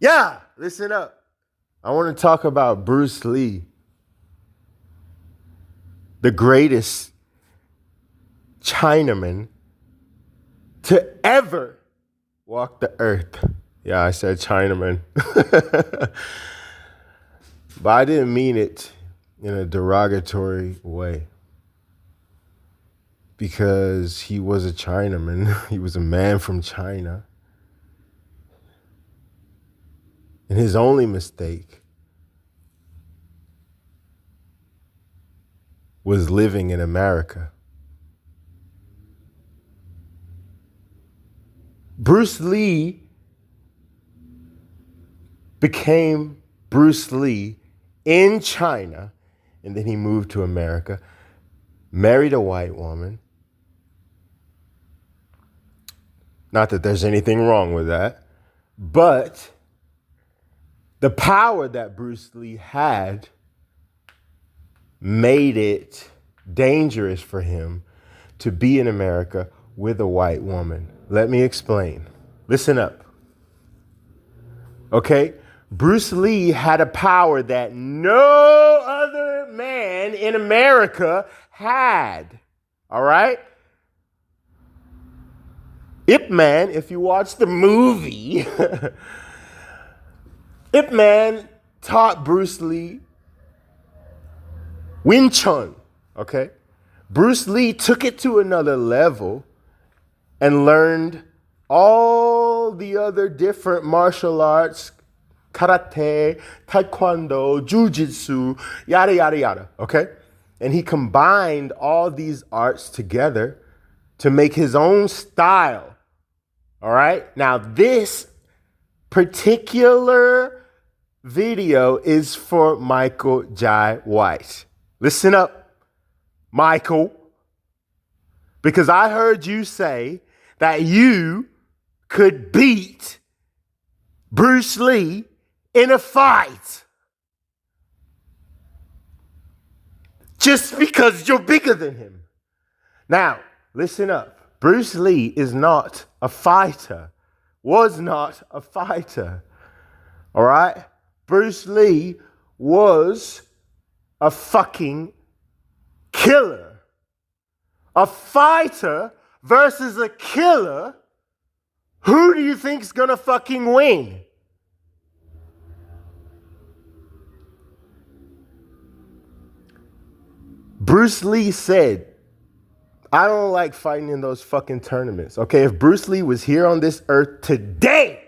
Yeah, listen up. I want to talk about Bruce Lee, the greatest Chinaman to ever walk the earth. Yeah, I said Chinaman. But I didn't mean it in a derogatory way because he was a Chinaman. He was a man from China. And his only mistake was living in America. Bruce Lee became Bruce Lee in China, and then he moved to America, married a white woman. Not that there's anything wrong with that, but the power that Bruce Lee had made it dangerous for him to be in America with a white woman. Let me explain. Listen up. Okay? Bruce Lee had a power that no other man in America had. All right? Ip Man, if you watch the movie, Ip Man taught Bruce Lee Wing Chun, okay? Bruce Lee took it to another level and learned all the other different martial arts, karate, taekwondo, jujitsu, yada, yada, yada, okay? And he combined all these arts together to make his own style, all right? Now, this particular video is for Michael Jai White. Listen up, Michael, because I heard you say that you could beat Bruce Lee in a fight just because you're bigger than him. Now, listen up. Bruce Lee is not a fighter, was not a fighter, all right? Bruce Lee was a fucking killer. A fighter versus a killer. Who do you think's gonna fucking win? Bruce Lee said, I don't like fighting in those fucking tournaments. Okay, if Bruce Lee was here on this earth today,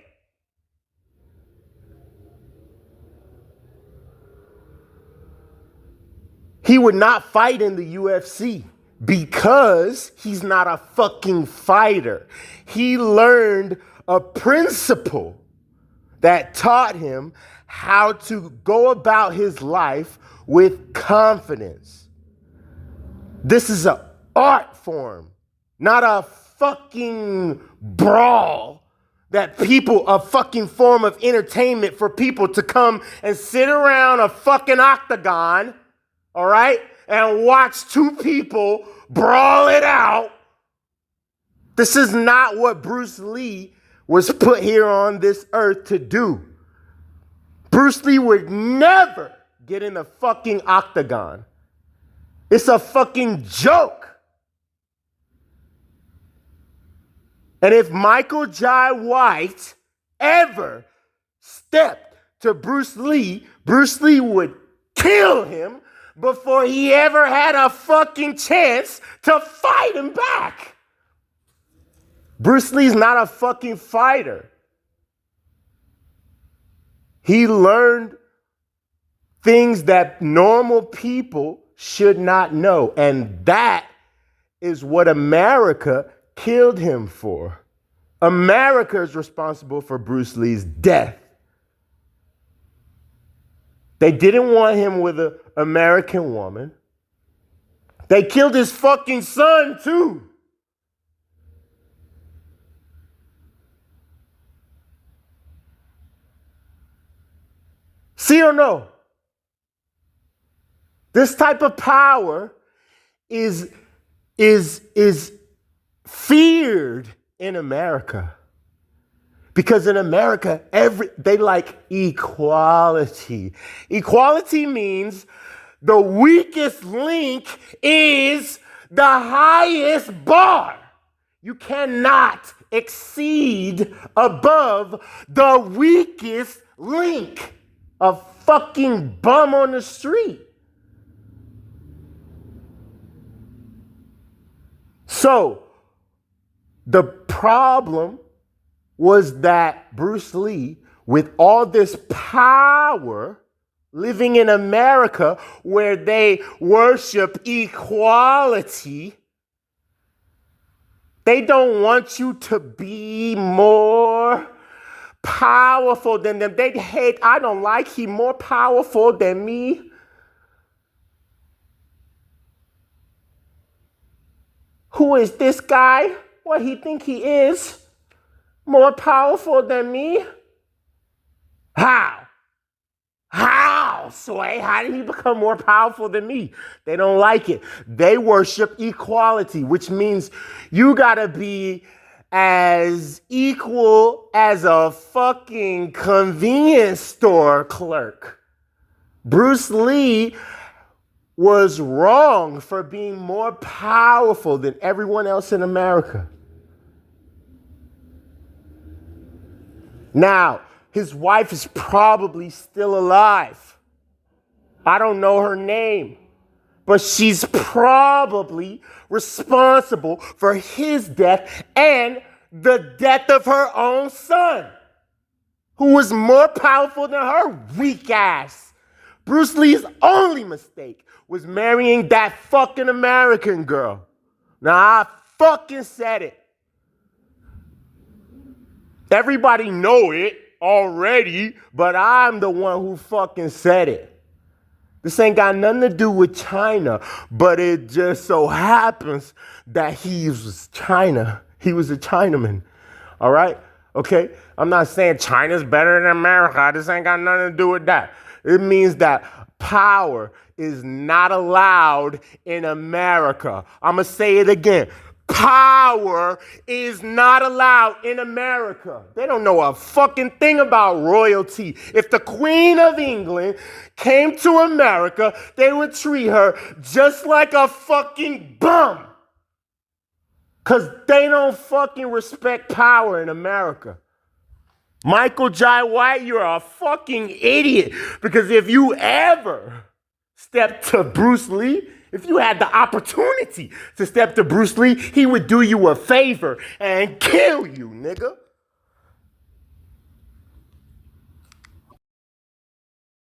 he would not fight in the UFC because he's not a fucking fighter. He learned a principle that taught him how to go about his life with confidence. This is an art form, not a fucking brawl that people, a fucking form of entertainment for people to come and sit around a fucking octagon, all right, and watch two people brawl it out. This is not what Bruce Lee was put here on this earth to do. Bruce Lee would never get in a fucking octagon. It's a fucking joke. And if Michael Jai White ever stepped to Bruce Lee would kill him before he ever had a fucking chance to fight him back. Bruce Lee's not a fucking fighter. He learned things that normal people should not know. And that is what America killed him for. America is responsible for Bruce Lee's death. They didn't want him with an American woman. They killed his fucking son too. See or no? This type of power is feared in America Because in America, they like equality. Equality means the weakest link is the highest bar. You cannot exceed above the weakest link. A fucking bum on the street. So, the problem was that Bruce Lee, with all this power, living in America where they worship equality, they don't want you to be more powerful than them. They hate, I don't like he more powerful than me. Who is this guy? What he think he is? More powerful than me? How? How, Sway? How did he become more powerful than me? They don't like it. They worship equality, which means you gotta be as equal as a fucking convenience store clerk. Bruce Lee was wrong for being more powerful than everyone else in America. Now, his wife is probably still alive. I don't know her name, but she's probably responsible for his death and the death of her own son, who was more powerful than her weak ass. Bruce Lee's only mistake was marrying that fucking American girl. Now, I fucking said it. Everybody know it already, but I'm the one who fucking said it. This ain't got nothing to do with China, but it just so happens that he was China. He was a Chinaman, all right? Okay? I'm not saying China's better than America. This ain't got nothing to do with that. It means that power is not allowed in America. I'm going to say it again. Power is not allowed in America. They don't know a fucking thing about royalty. If the Queen of England came to America, they would treat her just like a fucking bum. Because they don't fucking respect power in America. Michael Jai White, you're a fucking idiot. Because if you ever step to Bruce Lee, if you had the opportunity to step to Bruce Lee, he would do you a favor and kill you, nigga.